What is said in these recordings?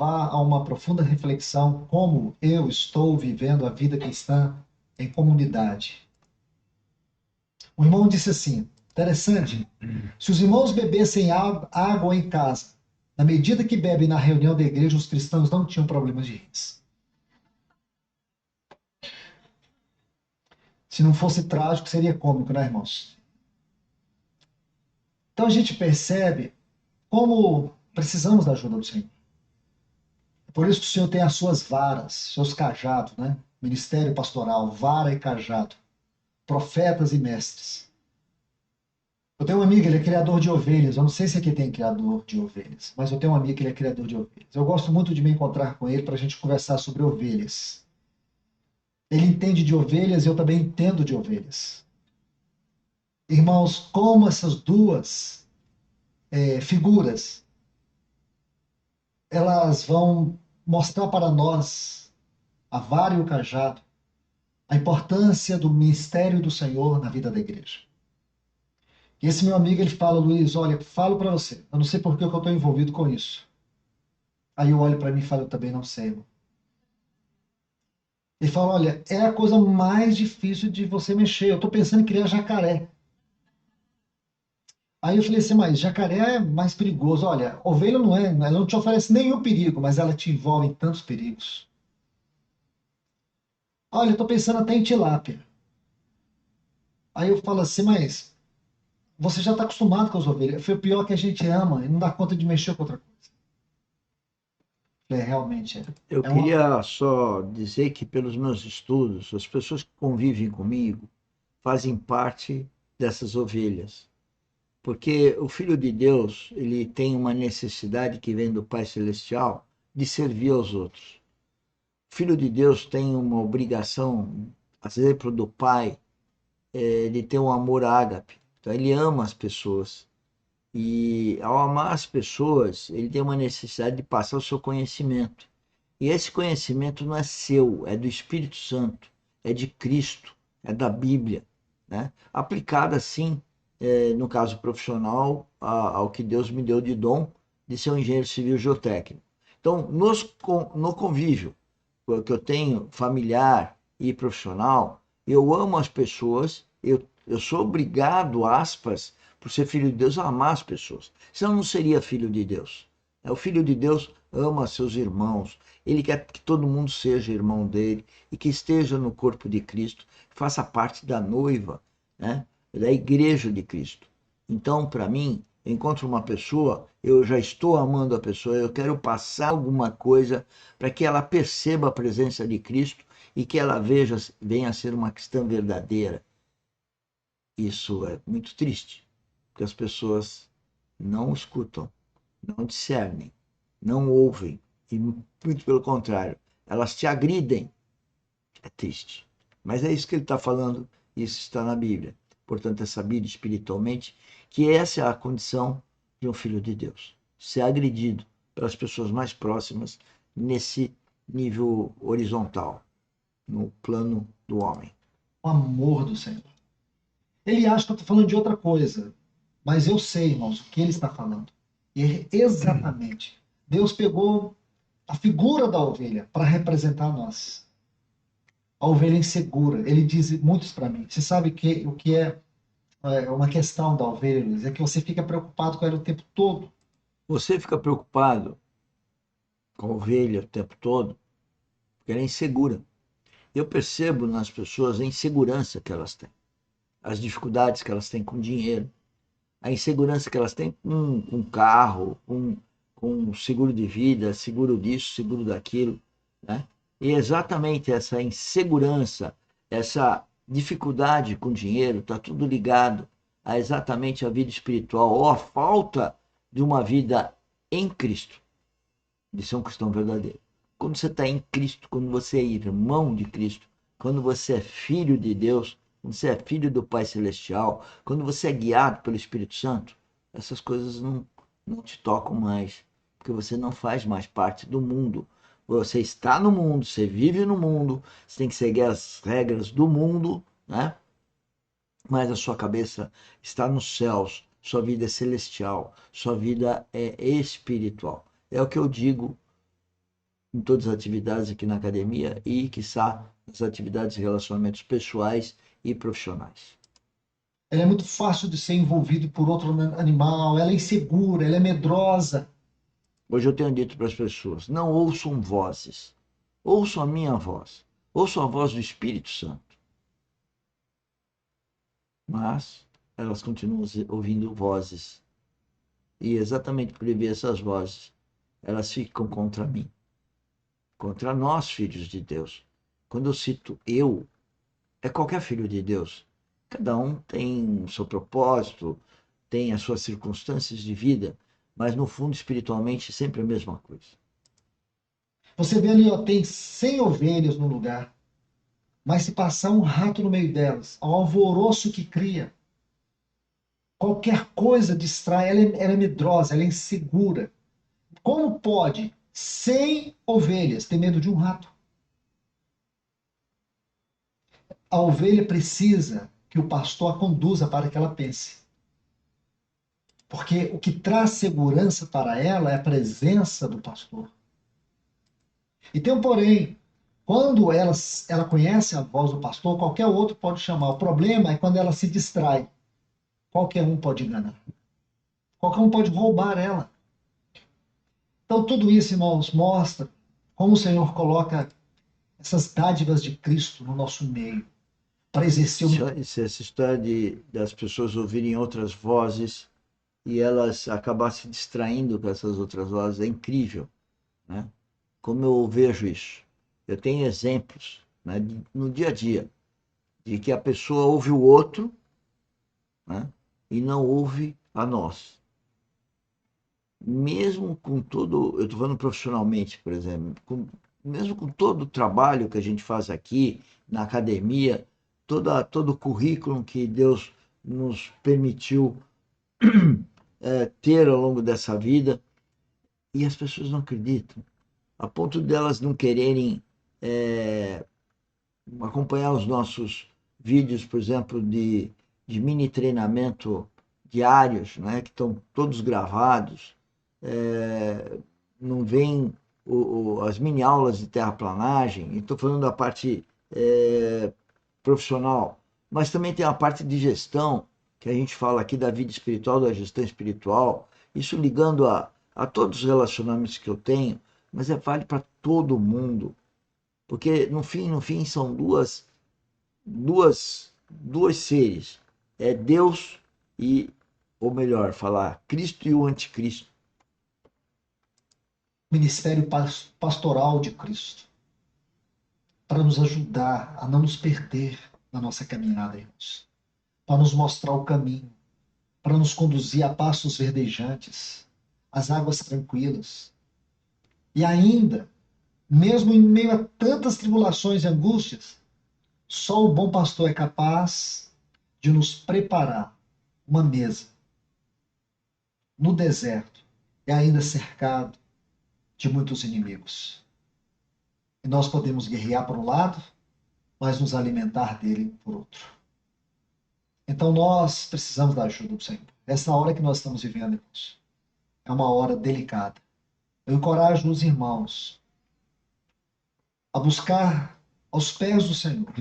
levar a uma profunda reflexão como eu estou vivendo a vida cristã em comunidade. O irmão disse assim, interessante, se os irmãos bebessem água em casa, na medida que bebem na reunião da igreja, os cristãos não tinham problemas de rins. Se não fosse trágico, seria cômico, né, irmãos? Então a gente percebe como precisamos da ajuda do Senhor. Por isso que o Senhor tem as suas varas, seus cajados, né? Ministério pastoral, vara e cajado, profetas e mestres. Eu tenho um amigo, ele é criador de ovelhas. Eu não sei se aqui tem criador de ovelhas, mas eu tenho um amigo que ele é criador de ovelhas. Eu gosto muito de me encontrar com ele para a gente conversar sobre ovelhas. Ele entende de ovelhas e eu também entendo de ovelhas. Irmãos, como essas duas figuras, elas vão mostrar para nós, a vara e o cajado, a importância do ministério do Senhor na vida da igreja. E esse meu amigo, ele fala, Luiz, olha, falo para você, eu não sei por que eu estou envolvido com isso. Aí eu olho para mim e falo, eu também não sei, irmão. Ele fala, olha, é a coisa mais difícil de você mexer. Eu estou pensando em criar jacaré. Aí eu falei assim, mas jacaré é mais perigoso. Olha, ovelha não é, ela não te oferece nenhum perigo, mas ela te envolve em tantos perigos. Olha, eu estou pensando até em tilápia. Aí eu falo assim, mas você já está acostumado com as ovelhas. Foi o pior que a gente ama e não dá conta de mexer com outra coisa. Realmente é. Eu É uma. queria só dizer que, pelos meus estudos, as pessoas que convivem comigo fazem parte dessas ovelhas. Porque o Filho de Deus, ele tem uma necessidade que vem do Pai Celestial de servir aos outros. O Filho de Deus tem uma obrigação, a exemplo do Pai, de ter um amor ágape. Então, ele ama as pessoas. E, ao amar as pessoas, ele tem uma necessidade de passar o seu conhecimento. E esse conhecimento não é seu, é do Espírito Santo, é de Cristo, é da Bíblia, né? Aplicada, sim, no caso profissional, ao que Deus me deu de dom de ser um engenheiro civil geotécnico. Então, no convívio que eu tenho, familiar e profissional, eu amo as pessoas, eu sou obrigado, aspas, por ser filho de Deus, a amar as pessoas. Senão eu não seria filho de Deus. O filho de Deus ama seus irmãos, ele quer que todo mundo seja irmão dele e que esteja no corpo de Cristo, faça parte da noiva, né? Da igreja de Cristo. Então, para mim, eu encontro uma pessoa, eu já estou amando a pessoa, eu quero passar alguma coisa para que ela perceba a presença de Cristo e que ela venha a ser uma cristã verdadeira. Isso é muito triste, porque as pessoas não escutam, não discernem, não ouvem, e muito pelo contrário, elas te agridem. É triste. Mas é isso que ele está falando, isso está na Bíblia. Portanto, é sabido espiritualmente que essa é a condição de um filho de Deus. Ser agredido pelas pessoas mais próximas nesse nível horizontal, no plano do homem. O amor do Senhor. Ele acha que eu estou falando de outra coisa, mas eu sei, irmãos, o que ele está falando. E exatamente. Deus pegou a figura da ovelha para representar nós. A ovelha insegura. Ele diz muitos para mim. Você sabe que o que é uma questão da ovelha, Luiz, é que você fica preocupado com ela o tempo todo. Você fica preocupado com a ovelha o tempo todo, porque ela é insegura. Eu percebo nas pessoas a insegurança que elas têm, as dificuldades que elas têm com dinheiro, a insegurança que elas têm com carro, com seguro de vida, seguro disso, seguro daquilo, né? E exatamente essa insegurança, essa dificuldade com dinheiro, está tudo ligado a exatamente a vida espiritual ou a falta de uma vida em Cristo, de ser um cristão verdadeiro. Quando você está em Cristo, quando você é irmão de Cristo, quando você é filho de Deus, quando você é filho do Pai Celestial, quando você é guiado pelo Espírito Santo, essas coisas não te tocam mais, porque você não faz mais parte do mundo. Você está no mundo, você vive no mundo, você tem que seguir as regras do mundo, né? Mas a sua cabeça está nos céus, sua vida é celestial, sua vida é espiritual. É o que eu digo em todas as atividades aqui na academia e, quiçá, nas atividades de relacionamentos pessoais e profissionais. Ela é muito fácil de ser envolvido por outro animal, ela é insegura, ela é medrosa. Hoje eu tenho dito para as pessoas: não ouçam vozes, ouçam a minha voz, ouçam a voz do Espírito Santo. Mas elas continuam ouvindo vozes. E exatamente por ouvir essas vozes, elas ficam contra mim, contra nós, filhos de Deus. Quando eu cito eu, é qualquer filho de Deus. Cada um tem o seu propósito, tem as suas circunstâncias de vida, mas no fundo, espiritualmente, sempre a mesma coisa. Você vê ali, ó, tem 100 ovelhas no lugar, mas se passar um rato no meio delas, ao alvoroço que cria, qualquer coisa distrai, ela é medrosa, ela é insegura. Como pode 100 ovelhas ter medo de um rato? A ovelha precisa que o pastor a conduza para que ela pense. Porque o que traz segurança para ela é a presença do pastor. E tem um porém, quando ela conhece a voz do pastor, qualquer outro pode chamar. O problema é quando ela se distrai. Qualquer um pode enganar. Qualquer um pode roubar ela. Então, tudo isso, irmãos, mostra como o Senhor coloca essas dádivas de Cristo no nosso meio, para exercer o. Essa história das pessoas ouvirem outras vozes e elas acabar se distraindo com essas outras vozes é incrível, né? Como eu vejo isso? Eu tenho exemplos, né, no dia a dia de que a pessoa ouve o outro, né, e não ouve a nós. Mesmo com todo, eu estou falando profissionalmente, por exemplo, mesmo com todo o trabalho que a gente faz aqui na academia, todo o currículo que Deus nos permitiu ter ao longo dessa vida, e as pessoas não acreditam, a ponto delas não quererem acompanhar os nossos vídeos, por exemplo, de mini treinamento diários, né, que estão todos gravados, não vem as mini aulas de terraplanagem, estou falando da parte profissional, mas também tem a parte de gestão, que a gente fala aqui da vida espiritual, da gestão espiritual, isso ligando a todos os relacionamentos que eu tenho, mas vale para todo mundo, porque no fim são duas seres, é Deus e, ou melhor, falar Cristo e o anticristo. Ministério pastoral de Cristo, para nos ajudar a não nos perder na nossa caminhada, irmãos, para nos mostrar o caminho, para nos conduzir a pastos verdejantes, às águas tranquilas. E ainda, mesmo em meio a tantas tribulações e angústias, só o bom pastor é capaz de nos preparar uma mesa no deserto e ainda cercado de muitos inimigos. E nós podemos guerrear por um lado, mas nos alimentar dele por outro. Então nós precisamos da ajuda do Senhor. Essa hora que nós estamos vivendo, irmãos, é uma hora delicada. Eu encorajo os irmãos a buscar aos pés do Senhor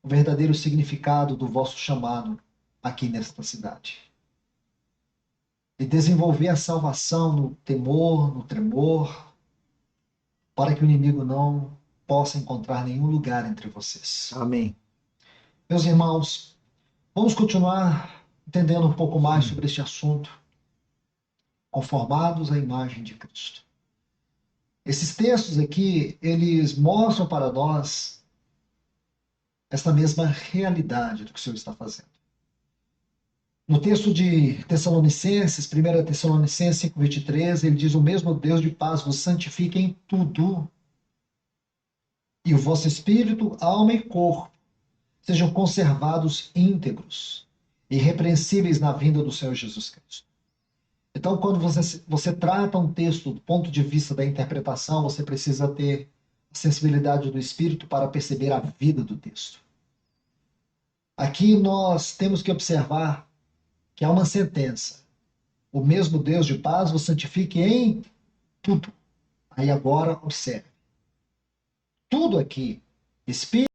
o verdadeiro significado do vosso chamado aqui nesta cidade. E desenvolver a salvação no temor, no tremor, para que o inimigo não possa encontrar nenhum lugar entre vocês. Amém. Meus irmãos, vamos continuar entendendo um pouco mais sobre este assunto, conformados à imagem de Cristo. Esses textos aqui, eles mostram para nós esta mesma realidade do que o Senhor está fazendo. No texto de Tessalonicenses, 1 Tessalonicenses 5:23, ele diz: o mesmo Deus de paz vos santifique em tudo, e o vosso espírito, alma e corpo sejam conservados íntegros, irrepreensíveis na vinda do Senhor Jesus Cristo. Então, quando você trata um texto do ponto de vista da interpretação, você precisa ter a sensibilidade do espírito para perceber a vida do texto. Aqui nós temos que observar que há uma sentença. O mesmo Deus de paz vos santifique em tudo. Aí agora, observe. Tudo aqui, espírito